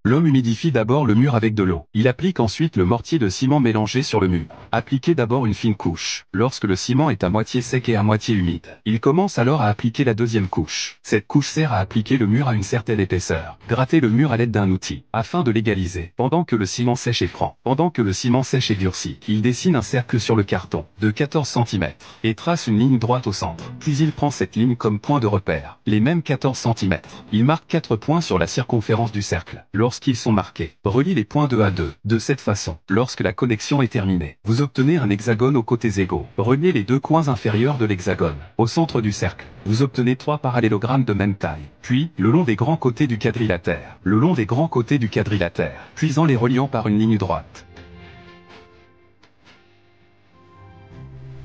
L'homme humidifie d'abord le mur avec de l'eau. Il applique ensuite le mortier de ciment mélangé sur le mur. Appliquez d'abord une fine couche. Lorsque le ciment est à moitié sec et à moitié humide, il commence alors à appliquer la deuxième couche. Cette couche sert à appliquer le mur à une certaine épaisseur. Grattez le mur à l'aide d'un outil, afin de l'égaliser. Pendant que le ciment sèche et prend. Pendant que le ciment sèche et durcit, il dessine un cercle sur le carton, de 14 cm, et trace une ligne droite au centre. Puis il prend cette ligne comme point de repère. Les mêmes 14 cm. Il marque 4 points sur la circonférence du cercle. Lorsqu'ils sont marqués, relie les points 2 à 2. De cette façon, lorsque la connexion est terminée, vous obtenez un hexagone aux côtés égaux. Reliez les deux coins inférieurs de l'hexagone. Au centre du cercle, vous obtenez 3 parallélogrammes de même taille. Puis, le long des grands côtés du quadrilatère. Le long des grands côtés du quadrilatère. Puis en les reliant par une ligne droite.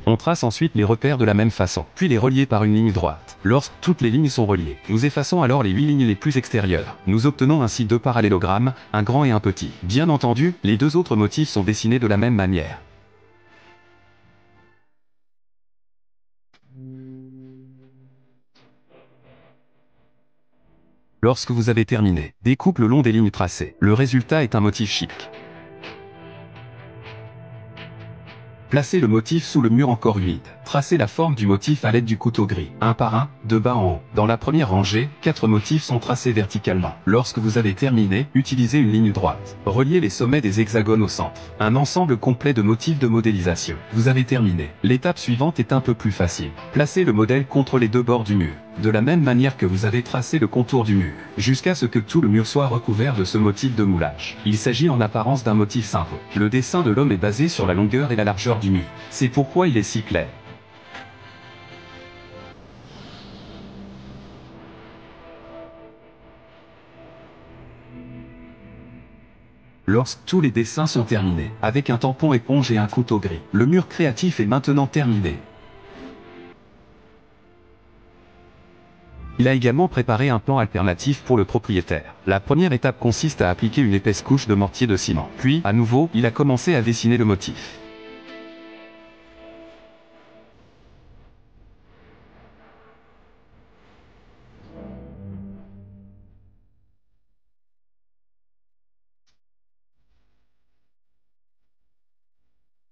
On trace ensuite les repères de la même façon, puis les relier par une ligne droite. Lorsque toutes les lignes sont reliées, nous effaçons alors les 8 lignes les plus extérieures. Nous obtenons ainsi 2 parallélogrammes, un grand et un petit. Bien entendu, les deux autres motifs sont dessinés de la même manière. Lorsque vous avez terminé, découpe le long des lignes tracées. Le résultat est un motif chic. Placez le motif sous le mur encore humide. Tracez la forme du motif à l'aide du couteau gris, un par un, de bas en haut. Dans la première rangée, 4 motifs sont tracés verticalement. Lorsque vous avez terminé, utilisez une ligne droite. Reliez les sommets des hexagones au centre. Un ensemble complet de motifs de modélisation. Vous avez terminé. L'étape suivante est un peu plus facile. Placez le modèle contre les deux bords du mur, de la même manière que vous avez tracé le contour du mur, jusqu'à ce que tout le mur soit recouvert de ce motif de moulage. Il s'agit en apparence d'un motif simple. Le dessin de l'homme est basé sur la longueur et la largeur du mur. C'est pourquoi il est si clair. Lorsque tous les dessins sont terminés, avec un tampon éponge et un couteau gris, le mur créatif est maintenant terminé. Il a également préparé un plan alternatif pour le propriétaire. La première étape consiste à appliquer une épaisse couche de mortier de ciment. Puis, à nouveau, il a commencé à dessiner le motif.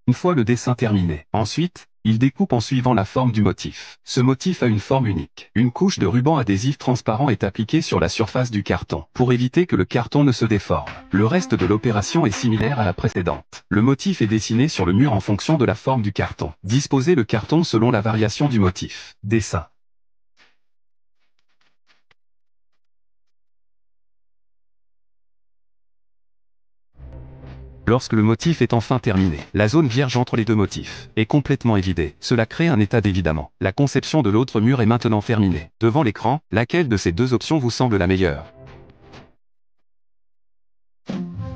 Une fois le dessin terminé, ensuite, il découpe en suivant la forme du motif. Ce motif a une forme unique. Une couche de ruban adhésif transparent est appliquée sur la surface du carton, pour éviter que le carton ne se déforme. Le reste de l'opération est similaire à la précédente. Le motif est dessiné sur le mur en fonction de la forme du carton. Disposez le carton selon la variation du motif. Dessin. Lorsque le motif est enfin terminé, la zone vierge entre les deux motifs est complètement évidée. Cela crée un état d'évidemment. La conception de l'autre mur est maintenant terminée. Devant l'écran, laquelle de ces deux options vous semble la meilleure ?